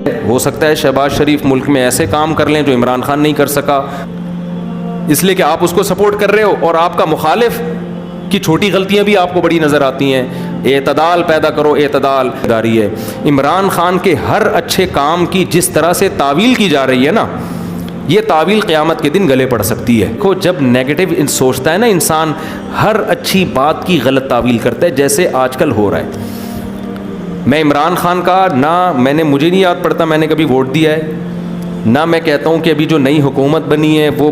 ہو سکتا ہے شہباز شریف ملک میں ایسے کام کر لیں جو عمران خان نہیں کر سکا، اس لیے کہ آپ اس کو سپورٹ کر رہے ہو، اور آپ کا مخالف کی چھوٹی غلطیاں بھی آپ کو بڑی نظر آتی ہیں۔ اعتدال پیدا کرو، اعتدال داری ہے۔ عمران خان کے ہر اچھے کام کی جس طرح سے تعویل کی جا رہی ہے نا، یہ تعویل قیامت کے دن گلے پڑ سکتی ہے۔ کو جب نیگیٹو سوچتا ہے نا انسان، ہر اچھی بات کی غلط تعویل کرتا ہے، جیسے آج کل ہو رہا ہے۔ میں عمران خان کا مجھے نہیں یاد پڑتا میں نے کبھی ووٹ دیا ہے، نہ میں کہتا ہوں کہ ابھی جو نئی حکومت بنی ہے وہ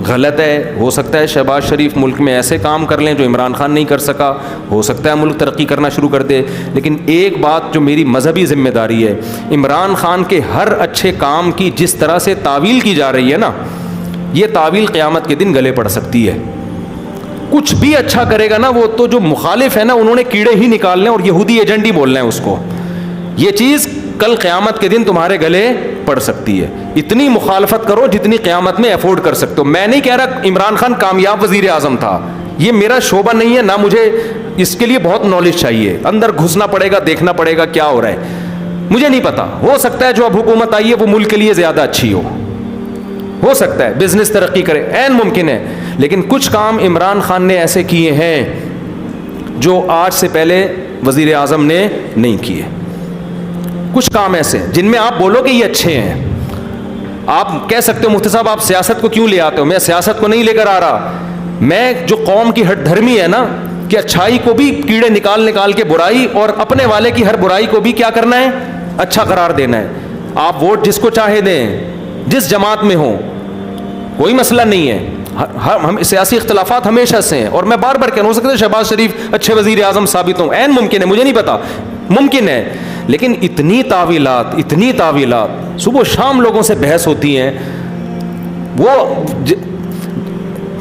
غلط ہے۔ ہو سکتا ہے شہباز شریف ملک میں ایسے کام کر لیں جو عمران خان نہیں کر سکا، ہو سکتا ہے ملک ترقی کرنا شروع کر دے، لیکن ایک بات جو میری مذہبی ذمہ داری ہے، عمران خان کے ہر اچھے کام کی جس طرح سے تعویل کی جا رہی ہے نا، یہ تعویل قیامت کے دن گلے پڑ سکتی ہے۔ کچھ بھی اچھا کرے گا نا، وہ تو جو مخالف ہے نا انہوں نے کیڑے ہی نکالنے اور یہودی ایجنٹ ہی بولنا ہے اس کو، یہ چیز کل قیامت کے دن تمہارے گلے پڑ سکتی ہے۔ اتنی مخالفت کرو جتنی قیامت میں افورڈ کر سکتے ہو۔ میں نہیں کہہ رہا عمران خان کامیاب وزیر اعظم تھا، یہ میرا شعبہ نہیں ہے، نہ مجھے اس کے لیے بہت نالج چاہیے، اندر گھسنا پڑے گا، دیکھنا پڑے گا کیا ہو رہا ہے، مجھے نہیں پتا۔ ہو سکتا ہے جو اب حکومت آئی ہے وہ ملک کے لیے زیادہ اچھی ہو سکتا ہے بزنس ترقی کرے، عین ممکن ہے، لیکن کچھ کام عمران خان نے ایسے کیے ہیں جو آج سے پہلے وزیر اعظم نے نہیں کیے۔ کچھ کام ایسے جن میں آپ بولو کہ یہ اچھے ہیں، آپ کہہ سکتے ہو مفتی صاحب آپ سیاست کو کیوں لے آتے ہو؟ میں سیاست کو نہیں لے کر آ رہا، میں جو قوم کی ہٹ دھرمی ہے نا کہ اچھائی کو بھی کیڑے نکال کے برائی، اور اپنے والے کی ہر برائی کو بھی کیا کرنا ہے، اچھا قرار دینا ہے۔ آپ ووٹ جس کو چاہے دیں، جس جماعت میں ہو، کوئی مسئلہ نہیں ہے، ہم سیاسی اختلافات ہمیشہ سے ہیں، اور میں بار بار کہہ رہا ہوں، ہو سکتا ہے شہباز شریف اچھے وزیر اعظم ثابت ہوں، عین ممکن ہے، مجھے نہیں پتا، ممکن ہے، لیکن اتنی تعویلات صبح و شام لوگوں سے بحث ہوتی ہیں۔ وہ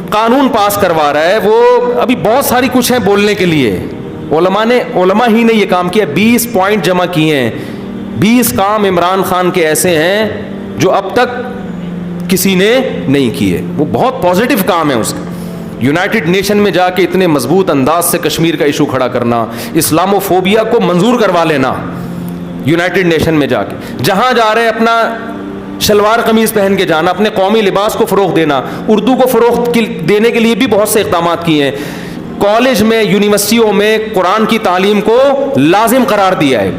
قانون پاس کروا رہا ہے، وہ ابھی بہت ساری کچھ ہیں بولنے کے لیے، علماء ہی نے یہ کام کیا، 20 پوائنٹ جمع کیے ہیں، 20 کام عمران خان کے ایسے ہیں جو اب تک کسی نے نہیں کیے، وہ بہت پازیٹیو کام ہے اس کا۔ یونائٹڈ نیشن میں جا کے اتنے مضبوط انداز سے کشمیر کا ایشو کھڑا کرنا، اسلامو فوبیا کو منظور کروا لینا، یونائٹڈ نیشن میں جا کے جہاں جا رہے اپنا شلوار قمیض پہن کے جانا، اپنے قومی لباس کو فروغ دینا، اردو کو فروغ دینے کے لیے بھی بہت سے اقدامات کیے ہیں۔ کالج میں، یونیورسٹیوں میں قرآن کی تعلیم کو لازم قرار دیا ہے۔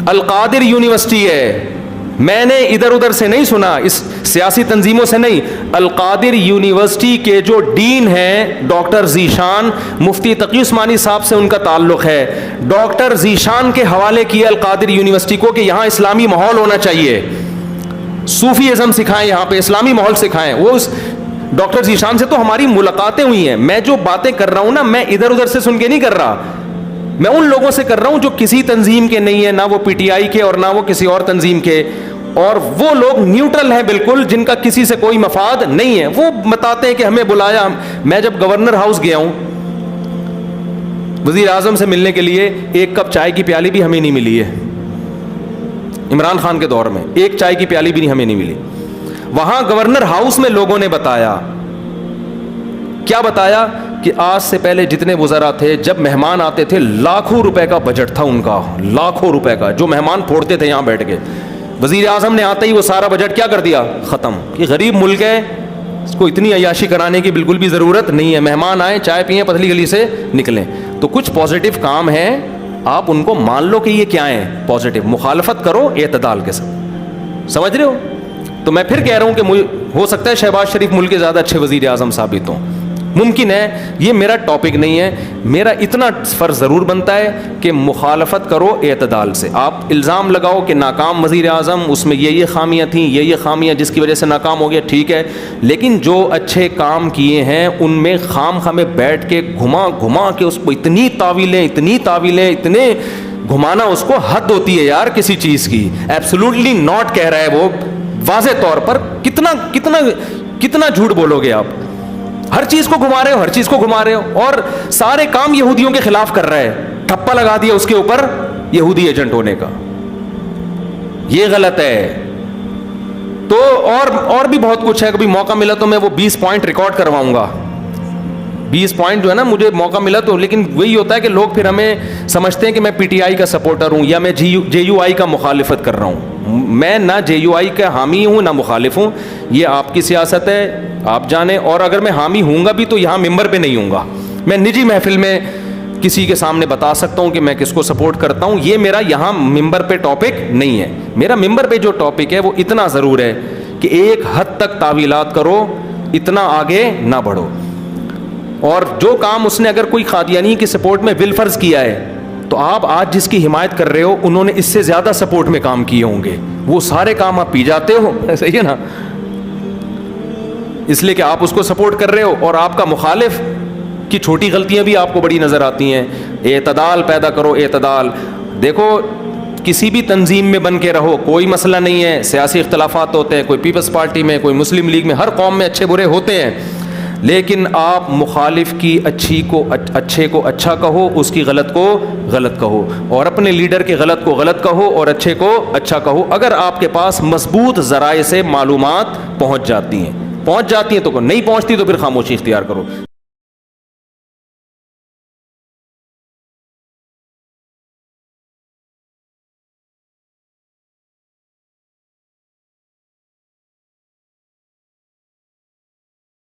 القادر یونیورسٹی ہے، میں نے ادھر ادھر سے نہیں سنا، اس سیاسی تنظیموں سے نہیں، القادر یونیورسٹی کے جو ڈین ہیں ڈاکٹر ذیشان، مفتی تقی عثمانی صاحب سے ان کا تعلق ہے، ڈاکٹر ذیشان کے حوالے کیا القادر یونیورسٹی کو کہ یہاں اسلامی ماحول ہونا چاہیے، صوفی ازم سکھائیں، یہاں پہ اسلامی ماحول سکھائیں۔ وہ اس ڈاکٹر ذیشان سے تو ہماری ملاقاتیں ہوئی ہیں، میں جو باتیں کر رہا ہوں نا، میں ادھر ادھر سے سن کے نہیں کر رہا، میں ان لوگوں سے کر رہا ہوں جو کسی تنظیم کے نہیں ہیں، نہ وہ پی ٹی آئی کے اور نہ وہ کسی اور تنظیم کے، اور وہ لوگ نیوٹرل ہیں بالکل، جن کا کسی سے کوئی مفاد نہیں ہے۔ وہ بتاتے ہیں کہ ہمیں بلایا، میں جب گورنر ہاؤس گیا ہوں وزیر اعظم سے ملنے کے لیے، ایک کپ چائے کی پیالی بھی ہمیں نہیں ملی ہے، عمران خان کے دور میں ایک چائے کی پیالی بھی ہمیں نہیں ملی۔ وہاں گورنر ہاؤس میں لوگوں نے بتایا، کیا بتایا کہ آج سے پہلے جتنے وزراء تھے، جب مہمان آتے تھے لاکھوں روپے کا بجٹ تھا ان کا، لاکھوں روپے کا، جو مہمان پھوڑتے تھے یہاں بیٹھ کے، وزیر اعظم نے آتے ہی وہ سارا بجٹ کیا کر دیا، ختم۔ یہ غریب ملک ہے، اس کو اتنی عیاشی کرانے کی بالکل بھی ضرورت نہیں ہے، مہمان آئیں چائے پئیں پتلی گلی سے نکلیں۔ تو کچھ پازیٹیو کام ہیں، آپ ان کو مان لو کہ یہ کیا ہیں، پازیٹیو، مخالفت کرو اعتدال کے ساتھ، سمجھ رہے ہو؟ تو میں پھر کہہ رہا ہوں کہ ہو سکتا ہے شہباز شریف ملک کے زیادہ اچھے وزیر اعظم ثابت ہوں، ممکن ہے، یہ میرا ٹاپک نہیں ہے، میرا اتنا فرض ضرور بنتا ہے کہ مخالفت کرو اعتدال سے۔ آپ الزام لگاؤ کہ ناکام وزیر اعظم، اس میں یہ خامیاں تھیں، یہ خامیاں جس کی وجہ سے ناکام ہو گیا، ٹھیک ہے، لیکن جو اچھے کام کیے ہیں ان میں خام خامے بیٹھ کے گھما کے اس کو اتنی تعویلیں اتنے گھمانا، اس کو حد ہوتی ہے یار کسی چیز کی۔ ایبسولوٹلی ناٹ کہہ رہا ہے وہ، واضح طور پر کتنا جھوٹ بولو گے آپ، ہر چیز کو گھما رہے ہو، اور سارے کام یہودیوں کے خلاف کر رہا ہے، ٹھپا لگا دیا اس کے اوپر یہودی ایجنٹ ہونے کا، یہ غلط ہے۔ تو اور بھی بہت کچھ ہے، کبھی موقع ملا تو میں وہ 20 پوائنٹ ریکارڈ کرواؤں گا، 20 پوائنٹ جو ہے نا، مجھے موقع ملا تو، لیکن وہی ہوتا ہے کہ لوگ پھر ہمیں سمجھتے ہیں کہ میں پی ٹی آئی کا سپورٹر ہوں یا میں جے یو آئی کا مخالفت کر رہا ہوں، میں نہ JUI کا حامی ہوں نہ مخالف ہوں, یہ آپ کی سیاست ہے, آپ جانیں. اور اگر میں حامی ہوں گا بھی تو یہاں ممبر پہ نہیں ہوں گا, میں نجی محفل میں کسی کے سامنے بتا سکتا ہوں کہ میں کس کو سپورٹ کرتا ہوں. یہ میرا یہاں ممبر پہ ٹاپک نہیں ہے. میرا ممبر پہ جو ٹاپک ہے وہ اتنا ضرور ہے کہ ایک حد تک تعویلات کرو, اتنا آگے نہ بڑھو. اور جو کام اس نے اگر کوئی قادیانی کی سپورٹ میں بالفرض کیا ہے تو آپ آج جس کی حمایت کر رہے ہو انہوں نے اس سے زیادہ سپورٹ میں کام کیے ہوں گے, وہ سارے کام آپ پی جاتے ہو, صحیح ہے نا. اس لیے کہ آپ اس کو سپورٹ کر رہے ہو اور آپ کا مخالف کی چھوٹی غلطیاں بھی آپ کو بڑی نظر آتی ہیں. اعتدال پیدا کرو, اعتدال. دیکھو کسی بھی تنظیم میں بن کے رہو, کوئی مسئلہ نہیں ہے, سیاسی اختلافات ہوتے ہیں, کوئی پیپلز پارٹی میں, کوئی مسلم لیگ میں, ہر قوم میں اچھے برے ہوتے ہیں, لیکن آپ مخالف کی اچھے کو اچھا کہو, اس کی غلط کو غلط کہو, اور اپنے لیڈر کے غلط کو غلط کہو اور اچھے کو اچھا کہو. اگر آپ کے پاس مضبوط ذرائع سے معلومات پہنچ جاتی ہیں تو نہیں پہنچتی تو پھر خاموشی اختیار کرو.